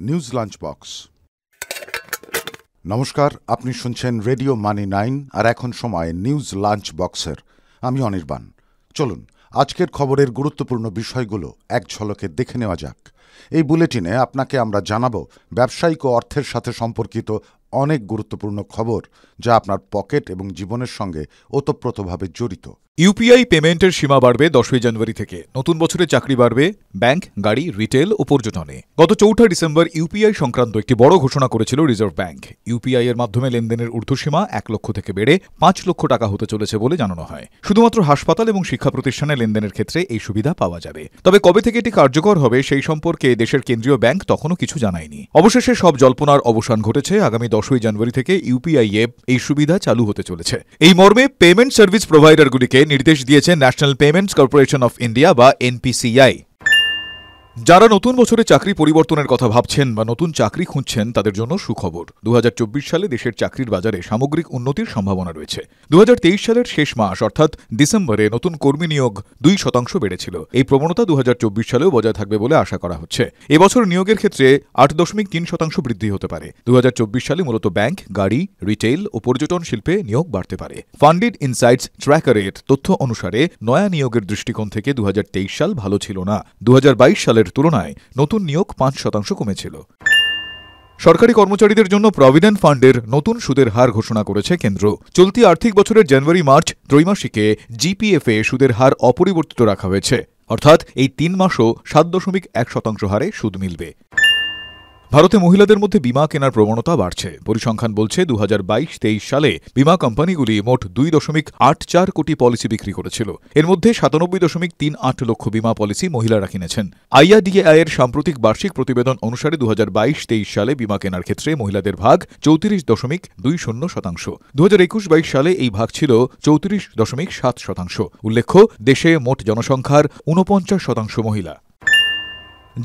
News lunch box. নমস্কার, আপনি শুনছেন রেডিও মানি 9 আর এখন সময় নিউজ লাঞ্চ বক্সের। আমি অনির্বাণ। চলুন আজকের খবরের গুরুত্বপূর্ণ বিষয়গুলো এক ঝলকে দেখে নেওয়া যাক। এই বুলেটিনে আপনাকে আমরা জানাবো ব্যবসায়িক ও অর্থের সাথে সম্পর্কিত অনেক গুরুত্বপূর্ণ খবর, যা আপনার পকেট এবং জীবনের সঙ্গে ওতপ্রোতভাবে জড়িত। ইউপিআই পেমেন্টের সীমা বাড়বে 10 জানুয়ারি থেকে। নতুন বছরে চাকরি বাড়বে ব্যাংক, গাড়ি, রিটেল ও পর্যটনে। গত 4 ডিসেম্বর ইউপিআই সংক্রান্ত একটি বড় ঘোষণা করেছিল রিজার্ভ ব্যাংক। ইউপিআই এর মাধ্যমে লেনদেনের ঊর্ধ্বসীমা 1 লক্ষ থেকে বেড়ে 5 লক্ষ টাকা হতে চলেছে বলে জানানো হয়। শুধুমাত্র হাসপাতাল এবং শিক্ষা প্রতিষ্ঠানে লেনদেনের ক্ষেত্রে এই সুবিধা পাওয়া যাবে। তবে কবে থেকে এটি কার্যকর হবে সেই সম্পর্কে দেশের কেন্দ্রীয় ব্যাংক তখনও কিছু জানায়নি। অবশেষে সব জল্পনার অবসান ঘটেছে। আগামী 10 জানুয়ারি থেকে ইউপিআই এ এই সুবিধা চালু হতে চলেছে। এই মর্মে পেমেন্ট সার্ভিস প্রোভাইডারগুলিকে নির্দেশ দিয়েছে national payments corporation of India বা এনপিসিআই। যারা নতুন বছরে চাকরি পরিবর্তনের কথা ভাবছেন বা নতুন চাকরি খুঁজছেন তাদের জন্য সুখবর। 2024 সালে দেশের চাকরির বাজারে সামগ্রিক উন্নতির সম্ভাবনা রয়েছে। 2023 সালের শেষ মাস অর্থাৎ ডিসেম্বরে নতুন কর্মী নিয়োগ 2% বেড়েছিল। এই প্রবণতা 2024 সালেও বজায় থাকবে বলে আশা করা হচ্ছে। এবছর নিয়োগের ক্ষেত্রে 8.3% বৃদ্ধি হতে পারে। 2024 সালে মূলত ব্যাংক, গাড়ি, রিটেল ও পর্যটন শিল্পে নিয়োগ বাড়তে পারে। ফান্ডিড ইনসাইটস ট্র্যাকারের তথ্য অনুসারে নয়া নিয়োগের দৃষ্টিকোণ থেকে 2023 সাল ভালো ছিল না। 2022 সালের তুলনায় নতুন নিয়োগ 5% কমেছিল। সরকারি কর্মচারীদের জন্য প্রভিডেন্ট ফান্ডের নতুন সুদের হার ঘোষণা করেছে কেন্দ্র। চলতি আর্থিক বছরের জানুয়ারি-মার্চ ত্রৈমাসিকে জিপিএফে সুদের হার অপরিবর্তিত রাখা হয়েছে, অর্থাৎ এই 3 মাসও 7.1% হারে সুদ মিলবে। ভারতে মহিলাদের মধ্যে বীমা কেনার প্রবণতা বাড়ছে। পরিসংখ্যান বলছে 2022-23 সালে বীমা কোম্পানিগুলি মোট 2.84 কোটি পলিসি বিক্রি করেছিল। এর মধ্যে 97.38 লক্ষ বীমা পলিসি মহিলারা কিনেছেন। আইআরডিএআই এর সাম্প্রতিক বার্ষিক প্রতিবেদন অনুসারে 2022-23 সালে বীমা কেনার ক্ষেত্রে মহিলাদের ভাগ 34.20%। 2021-22 সালে এই ভাগ ছিল 34.7%। উল্লেখ্য, দেশে মোট জনসংখ্যার 49% মহিলা।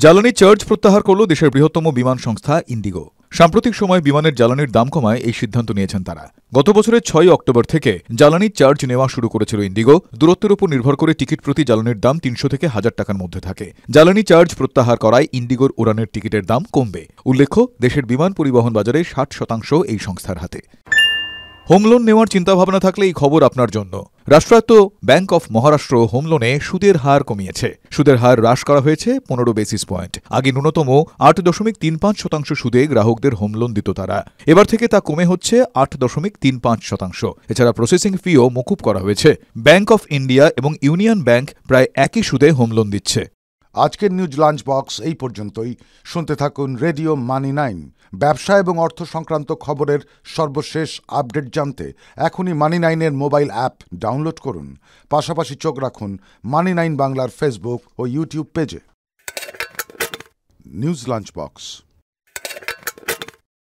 জ্বালানি চার্জ প্রত্যাহার করল দেশের বৃহত্তম বিমান সংস্থা ইন্ডিগো। সাম্প্রতিক সময়ে বিমানের জ্বালানির দাম কমায় এই সিদ্ধান্ত নিয়েছেন তারা। গত বছরের 6 অক্টোবর থেকে জ্বালানি চার্জ নেওয়া শুরু করেছিল ইন্ডিগো। দূরত্বের উপর নির্ভর করে টিকিট প্রতি জ্বালানির দাম 300 থেকে 1000 টাকার মধ্যে থাকে। জ্বালানি চার্জ প্রত্যাহার করায় ইন্ডিগোর উড়ানের টিকিটের দাম কমবে। উল্লেখ্য, দেশের বিমান পরিবহন বাজারে 60% এই সংস্থার হাতে। হোম লোন নেওয়ার চিন্তাভাবনা থাকলে এই খবর আপনার জন্য। রাষ্ট্রায়ত্ত ব্যাংক অফ মহারাষ্ট্র হোম লোনে সুদের হার কমিয়েছে। সুদের হার হ্রাস করা হয়েছে 15 বেসিস পয়েন্ট। আগে ন্যূনতম 8.35% সুদে গ্রাহকদের হোম লোন দিত তারা। এবার থেকে তা কমে হচ্ছে 8.35%। এছাড়া প্রসেসিং ফিও মকুব করা হয়েছে। ব্যাংক অফ ইন্ডিয়া এবং ইউনিয়ন ব্যাংক প্রায় একই সুদে হোম লোন দিচ্ছে। আজকের নিউজ লাঞ্চ বক্স এই পর্যন্তই। শুনতে থাকুন রেডিও মানি 9। ব্যবসা এবং অর্থ সংক্রান্ত খবরের সর্বশেষ আপডেট জানতে এখনই মানি 9-এর মোবাইল অ্যাপ ডাউনলোড করুন। পাশাপাশি চোখ রাখুন মানি 9 বাংলার ফেসবুক ও ইউটিউব পেজে। News lunch box.